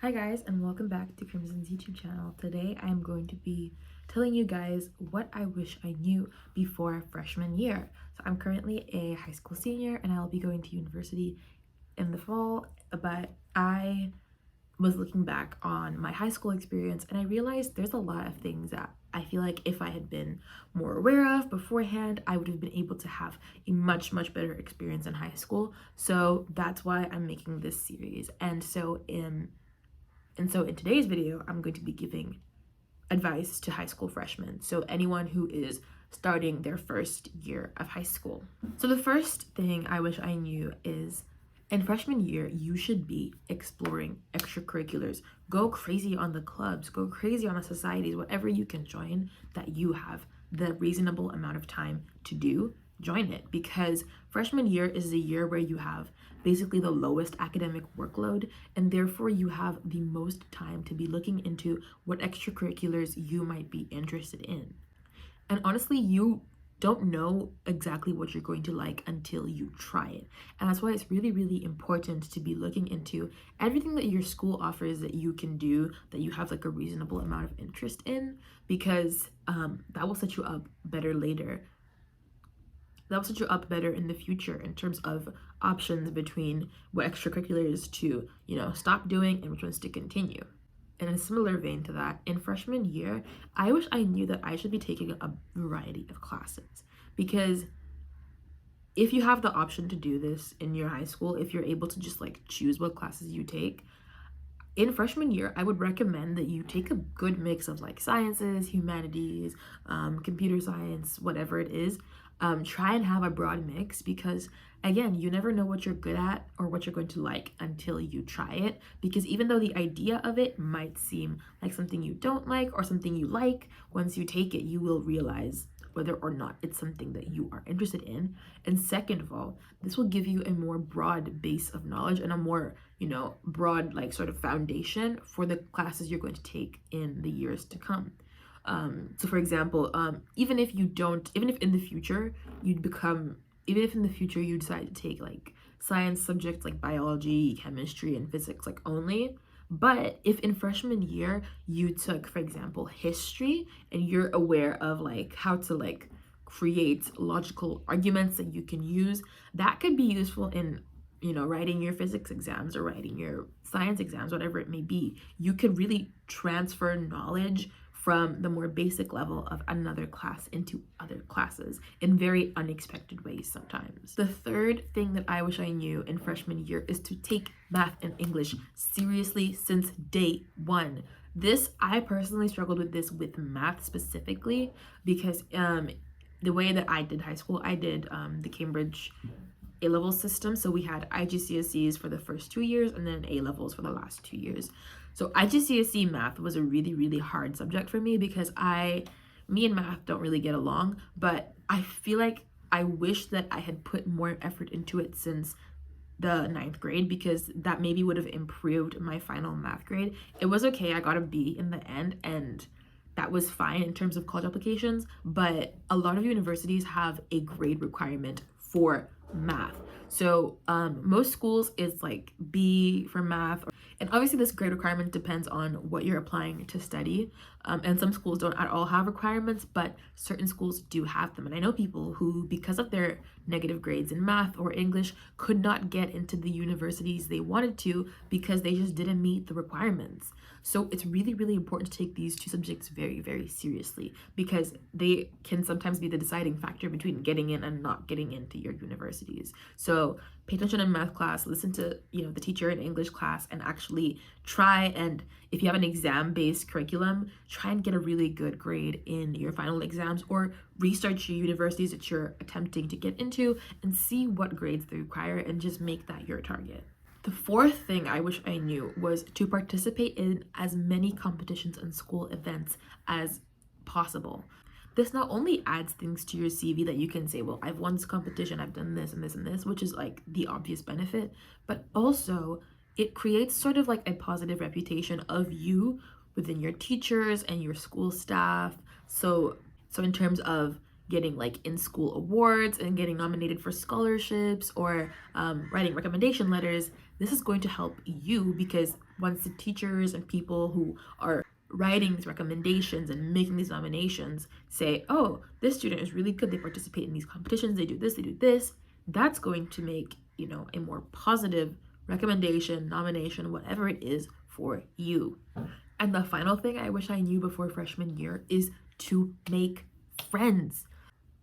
Hi guys, and welcome back to Crimson's YouTube channel. Today I'm going to be telling you guys what I wish I knew before freshman year. So I'm currently a high school senior and I'll be going to university in the fall, but I was looking back on my high school experience and I realized there's a lot of things that I feel like if I had been more aware of beforehand, I would have been able to have a much better experience in high school. So that's why I'm making this series. And so in today's video, I'm going to be giving advice to high school freshmen. So anyone who is starting their first year of high school. So the first thing I wish I knew is in freshman year, you should be exploring extracurriculars. Go crazy on the clubs, go crazy on the societies, whatever you can join that you have the reasonable amount of time to do, join it, because freshman year is the year where you have basically the lowest academic workload, and therefore you have the most time to be looking into what extracurriculars you might be interested in. And honestly, you don't know exactly what you're going to like until you try it. And that's why it's really important to be looking into everything that your school offers that you can do, that you have like a reasonable amount of interest in, because that will set you up better later. That will set you up better in the future in terms of options between what extracurriculars to, stop doing and which ones to continue. In a similar vein to that, in freshman year, I wish I knew that I should be taking a variety of classes, because if you have the option to do this in your high school, if you're able to just like choose what classes you take, in freshman year, I would recommend that you take a good mix of like sciences, humanities, computer science, whatever it is. Try and have a broad mix, because again, you never know what you're good at or what you're going to like until you try it. Because even though the idea of it might seem like something you don't like or something you like, once you take it, you will realize whether or not it's something that you are interested in. And second of all, this will give you a more broad base of knowledge and a more, broad like sort of foundation for the classes you're going to take in the years to come. So for example, even if in the future you decide to take like science subjects like biology, chemistry, and physics like only, but if in freshman year you took, for example, history, and you're aware of like how to like create logical arguments that you can use, that could be useful in writing your physics exams or writing your science exams, whatever it may be. You could really transfer knowledge from the more basic level of another class into other classes in very unexpected ways sometimes. The third thing that I wish I knew in freshman year is to take math and English seriously since day one. I personally struggled with this with math specifically, because the way that I did high school, I did the Cambridge A-level system. So we had IGCSEs for the first 2 years and then A-levels for the last 2 years. So IGCSE math was a really hard subject for me, because me and math don't really get along, but I feel like I wish that I had put more effort into it since the 9th grade, because that maybe would have improved my final math grade. It was okay, I got a B in the end, and that was fine in terms of college applications, but a lot of universities have a grade requirement for math. So most schools is like B for math, and obviously this grade requirement depends on what you're applying to study, and some schools don't at all have requirements, but certain schools do have them. And I know people who, because of their negative grades in math or English, could not get into the universities they wanted to because they just didn't meet the requirements. So it's really important to take these two subjects very seriously, because they can sometimes be the deciding factor between getting in and not getting into your universities. So pay attention in math class, listen to the teacher in English class, and actually try, and if you have an exam-based curriculum, try and get a really good grade in your final exams, or research your universities that you're attempting to get into and see what grades they require, and just make that your target. The fourth thing I wish I knew was to participate in as many competitions and school events as possible. This not only adds things to your CV that you can say, well, I've won this competition, I've done this and this and this, which is like the obvious benefit, but also it creates sort of like a positive reputation of you within your teachers and your school staff. So in terms of getting like in-school awards and getting nominated for scholarships, or writing recommendation letters, this is going to help you, because once the teachers and people who are writing these recommendations and making these nominations say, oh, this student is really good, they participate in these competitions, they do this, that's going to make, you know, a more positive recommendation, nomination, whatever it is for you. And the final thing I wish I knew before freshman year is to make friends.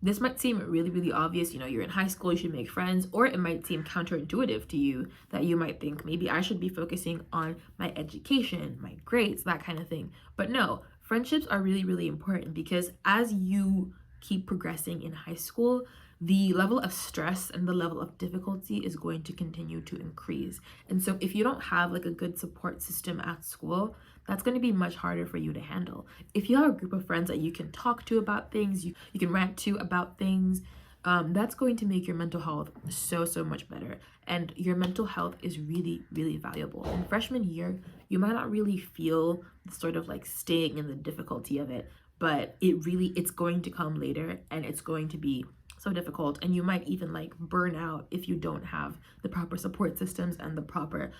This might seem really, really obvious, you know, you're in high school, you should make friends, or it might seem counterintuitive to you that you might think maybe I should be focusing on my education, my grades, that kind of thing. But no, friendships are really, really important because as you keep progressing in high school, the level of stress and the level of difficulty is going to continue to increase. And so if you don't have like a good support system at school, that's going to be much harder for you to handle. If you have a group of friends that you can talk to about things, you can rant to about things, that's going to make your mental health so much better. And your mental health is really, really valuable. In freshman year, you might not really feel the sort of like staying in the difficulty of it, but it's going to come later, and it's going to be so difficult, and you might even like burn out if you don't have the proper support systems and the proper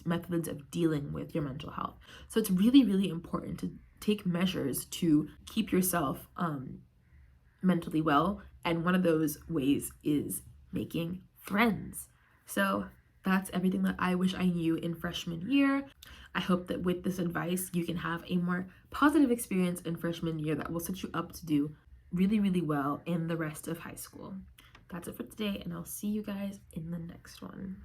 methods of dealing with your mental health. So it's really, really important to take measures to keep yourself mentally well, and one of those ways is making friends. So that's everything that I wish I knew in freshman year. I hope that with this advice you can have a more positive experience in freshman year that will set you up to do really, really well in the rest of high school. That's it for today, and I'll see you guys in the next one.